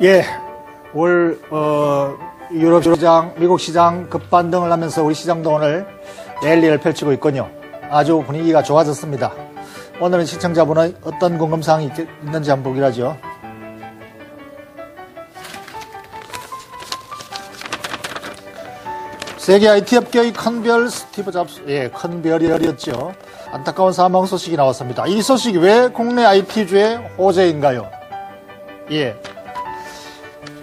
예, 올 유럽 시장, 미국 시장 급반등을 하면서 우리 시장도 오늘 랠리를 펼치고 있군요. 아주 분위기가 좋아졌습니다. 오늘은 시청자분의 어떤 궁금사항이 있는지 한번 보기로 하죠. 세계 IT 업계의 큰 별 스티브 잡스, 큰 별이었죠. 안타까운 사망 소식이 나왔습니다. 이 소식이 왜 국내 IT주의 호재인가요?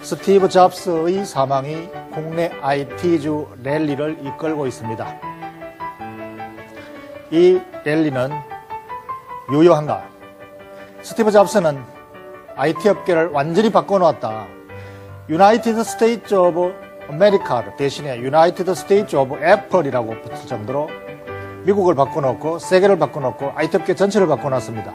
스티브 잡스의 사망이 국내 IT주 랠리를 이끌고 있습니다. 이 랠리는 유효한가? 스티브 잡스는 IT 업계를 완전히 바꿔놓았다. 유나이티드 스테이트 오브 아메리카 대신에 유나이티드 스테이트 오브 애플이라고 붙을 정도로 미국을 바꿔놓고 세계를 바꿔놓고 IT 업계 전체를 바꿔놨습니다.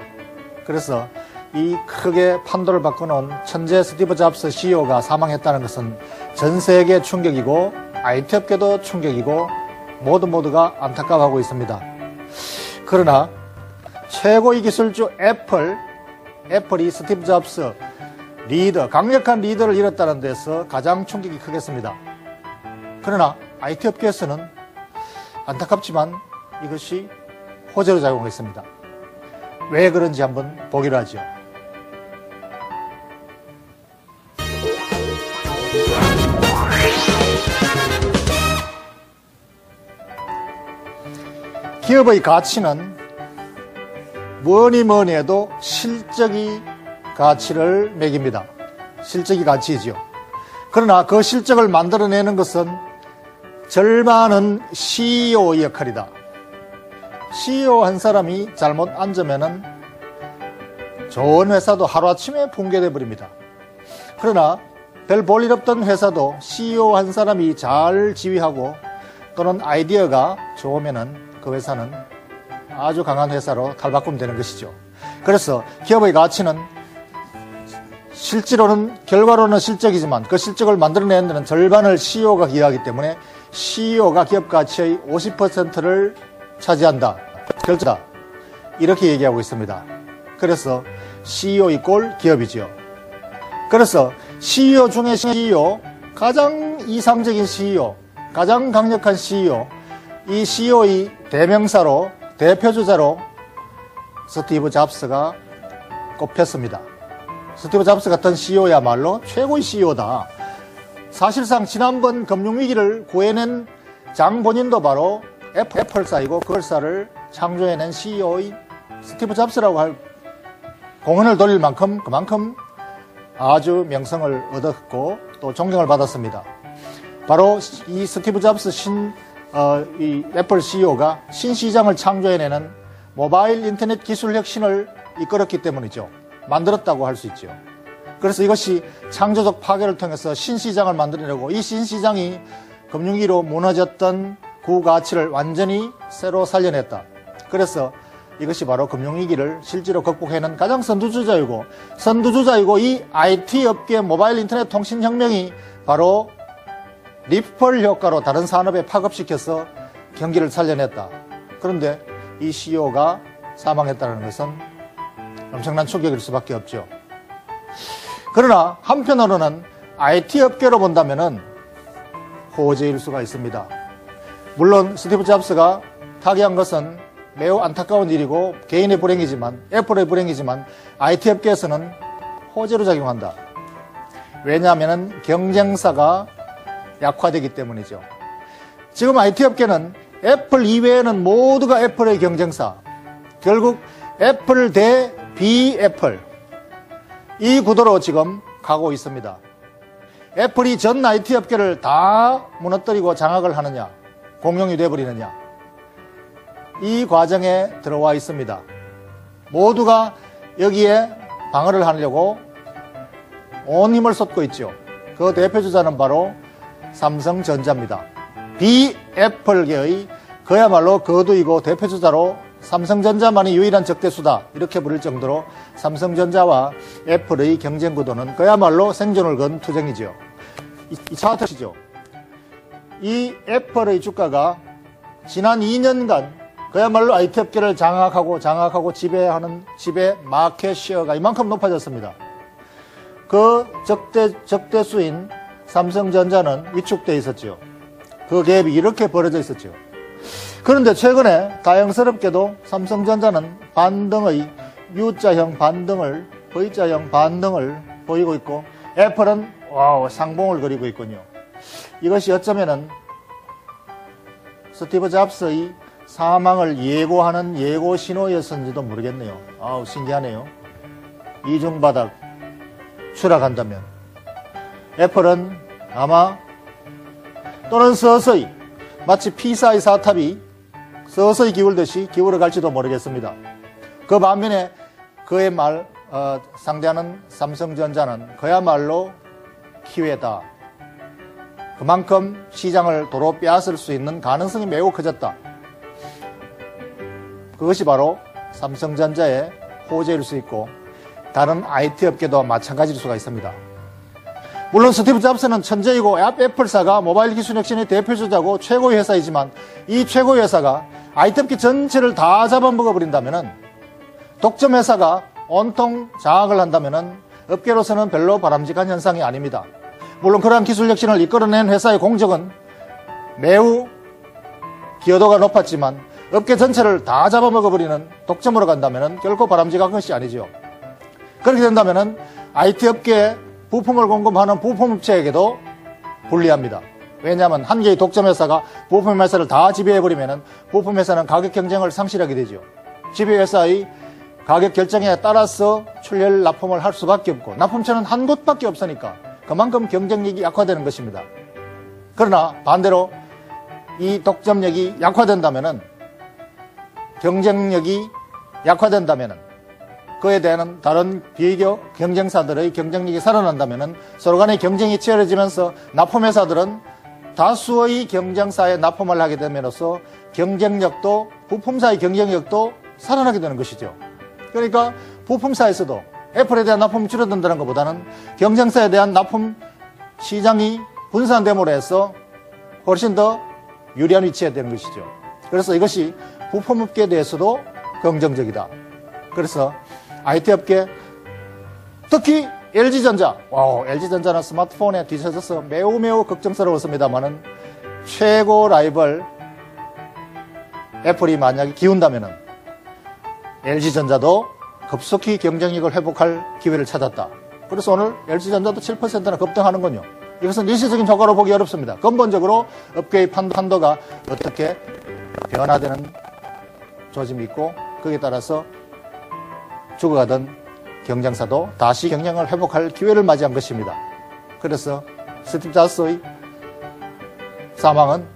그래서 이 크게 판도를 바꿔놓은 천재 스티브 잡스 CEO가 사망했다는 것은 전 세계 충격이고 IT 업계도 충격이고 모두가 안타까워하고 있습니다. 그러나 최고의 기술주 애플이 스티브 잡스 강력한 리더를 잃었다는 데서 가장 충격이 크겠습니다. 그러나 IT 업계에서는 안타깝지만 이것이 호재로 작용했습니다. 왜 그런지 한번 보기로 하죠. 기업의 가치는 뭐니 해도 실적이 가치를 매깁니다. 실적이 가치이지요. 그러나 그 실적을 만들어내는 것은 절반은 CEO의 역할이다. CEO 한 사람이 잘못 앉으면은 좋은 회사도 하루아침에 붕괴돼 버립니다. 그러나 별 볼일 없던 회사도 CEO 한 사람이 잘 지휘하고 또는 아이디어가 좋으면은 그 회사는 아주 강한 회사로 탈바꿈되는 것이죠. 그래서 기업의 가치는 실제로는 결과로는 실적이지만 그 실적을 만들어내는 데는 절반을 CEO가 기여하기 때문에 CEO가 기업 가치의 50%를 차지한다. 결정다. 이렇게 얘기하고 있습니다. 그래서 CEO 이꼴 기업이지요. 그래서 CEO 중에 CEO, 가장 이상적인 CEO, 가장 강력한 CEO, 이 CEO의 대명사로 대표주자로 스티브 잡스가 꼽혔습니다. 스티브 잡스 같은 CEO야말로 최고의 CEO다. 사실상 지난번 금융위기를 구해낸 장 본인도 바로 애플사이고 그 회사를 창조해낸 CEO의 스티브 잡스라고 할 공헌을 돌릴 만큼 그만큼 아주 명성을 얻었고 또 존경을 받았습니다. 바로 이 스티브 잡스 이 애플 CEO가 신시장을 창조해내는 모바일 인터넷 기술 혁신을 이끌었기 때문이죠. 만들었다고 할 수 있죠. 그래서 이것이 창조적 파괴를 통해서 신시장을 만들어내고 이 신시장이 금융위기로 무너졌던 그 가치를 완전히 새로 살려냈다. 그래서 이것이 바로 금융위기를 실제로 극복해낸 가장 선두주자이고 이 IT 업계 모바일 인터넷 통신 혁명이 바로 리펄 효과로 다른 산업에 파급시켜서 경기를 살려냈다. 그런데 이 CEO가 사망했다는 것은 엄청난 충격일 수밖에 없죠. 그러나 한편으로는 IT 업계로 본다면은 호재일 수가 있습니다. 물론 스티브 잡스가 타계한 것은 매우 안타까운 일이고 개인의 불행이지만 애플의 불행이지만 IT 업계에서는 호재로 작용한다. 왜냐하면 경쟁사가 약화되기 때문이죠. 지금 IT 업계는 애플 이외에는 모두가 애플의 경쟁사, 결국 애플 대 비애플 이 구도로 지금 가고 있습니다. 애플이 전 IT 업계를 다 무너뜨리고 장악을 하느냐, 공룡이 돼버리느냐, 이 과정에 들어와 있습니다. 모두가 여기에 방어를 하려고 온 힘을 쏟고 있죠. 그 대표주자는 바로 삼성전자입니다. 비애플계의 그야말로 거두이고 대표주자로 삼성전자만이 유일한 적대수다 이렇게 부를 정도로 삼성전자와 애플의 경쟁 구도는 그야말로 생존을 건 투쟁이죠. 이 차트시죠. 이 애플의 주가가 지난 2년간 그야말로 IT 업계를 장악하고 지배 마켓 시어가 이만큼 높아졌습니다. 그 적대수인 삼성전자는 위축되어 있었죠. 그 갭이 이렇게 벌어져 있었죠. 그런데 최근에 다행스럽게도 삼성전자는 반등의 U자형 반등을, V자형 반등을 보이고 있고, 애플은 상봉을 그리고 있군요. 이것이 어쩌면은 스티브 잡스의 사망을 예고하는 예고 신호였는지도 모르겠네요. 신기하네요. 이중바닥 추락한다면 애플은 아마 또는 서서히 마치 피사의 사탑이 서서히 기울듯이 기울어갈지도 모르겠습니다. 그 반면에 그의 상대하는 삼성전자는 그야말로 기회다. 그만큼 시장을 도로 빼앗을 수 있는 가능성이 매우 커졌다. 그것이 바로 삼성전자의 호재일 수 있고 다른 IT 업계도 마찬가지일 수가 있습니다. 물론 스티브 잡스는 천재이고 애플사가 모바일 기술 혁신의 대표주자고 최고의 회사이지만 이 최고의 회사가 IT 업계 전체를 다 잡아먹어버린다면, 독점 회사가 온통 장악을 한다면 업계로서는 별로 바람직한 현상이 아닙니다. 물론 그러한 기술 혁신을 이끌어낸 회사의 공적은 매우 기여도가 높았지만 업계 전체를 다 잡아먹어버리는 독점으로 간다면 결코 바람직한 것이 아니죠. 그렇게 된다면 IT 업계에 부품을 공급하는 부품업체에게도 불리합니다. 왜냐하면 한 개의 독점 회사가 부품 회사를 다 지배해버리면 부품 회사는 가격 경쟁을 상실하게 되죠. 지배 회사의 가격 결정에 따라서 출혈 납품을 할 수밖에 없고, 납품처는 한 곳밖에 없으니까 그만큼 경쟁력이 약화되는 것입니다. 그러나 반대로 이 독점력이 약화된다면, 경쟁력이 약화된다면, 그에 대한 다른 비교 경쟁사들의 경쟁력이 살아난다면 서로 간의 경쟁이 치열해지면서 납품회사들은 다수의 경쟁사에 납품을 하게 됨으로써 경쟁력도, 부품사의 경쟁력도 살아나게 되는 것이죠. 그러니까 부품사에서도 애플에 대한 납품이 줄어든다는 것보다는 경쟁사에 대한 납품 시장이 분산됨으로 해서 훨씬 더 유리한 위치에 되는 것이죠. 그래서 이것이 부품업계에 대해서도 긍정적이다. 그래서 IT 업계, 특히 LG전자, LG전자는 스마트폰에 뒤쳐져서 매우 걱정스러웠습니다만은 최고 라이벌 애플이 만약에 기운다면은 LG전자도 급속히 경쟁력을 회복할 기회를 찾았다. 그래서 오늘 LG전자도 7%나 급등하는군요. 이것은 일시적인 효과로 보기 어렵습니다. 근본적으로 업계의 판도가 어떻게 변화되는 조짐이 있고, 거기에 따라서 죽어가던 경쟁사도 다시 경쟁을 회복할 기회를 맞이한 것입니다. 그래서 스티브 잡스의 사망은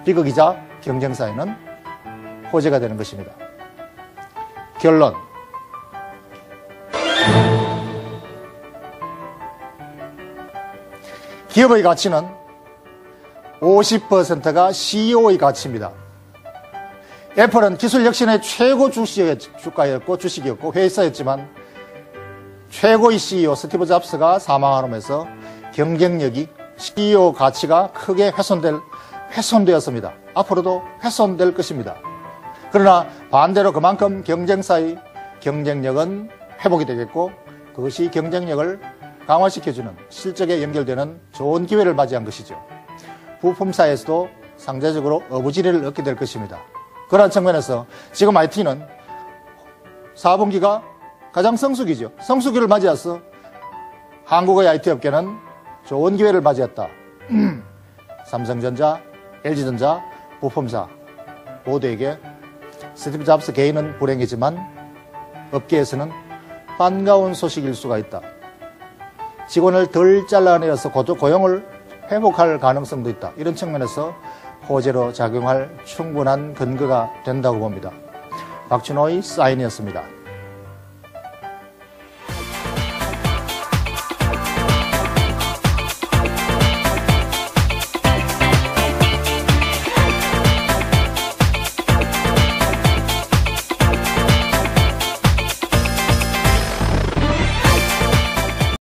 비극이자 경쟁사에는 호재가 되는 것입니다. 결론. 기업의 가치는 50%가 CEO의 가치입니다. 애플은 기술 혁신의 최고 주식이었고 회사였지만 최고의 CEO 스티브 잡스가 사망하면서 경쟁력이, CEO 가치가 크게 훼손되었습니다. 앞으로도 훼손될 것입니다. 그러나 반대로 그만큼 경쟁사의 경쟁력은 회복이 되겠고, 그것이 경쟁력을 강화시켜주는 실적에 연결되는 좋은 기회를 맞이한 것이죠. 부품사에서도 상대적으로 어부지리를 얻게 될 것입니다. 그러한 측면에서 지금 IT는 4분기가 가장 성수기죠. 성수기를 맞이해서 한국의 IT 업계는 좋은 기회를 맞이했다. 삼성전자, LG전자, 부품사 모두에게 스티브 잡스 개인은 불행이지만 업계에서는 반가운 소식일 수가 있다. 직원을 덜 잘라내어서 고용을 회복할 가능성도 있다. 이런 측면에서 호재로 작용할 충분한 근거가 된다고 봅니다. 박준호의 사인이었습니다.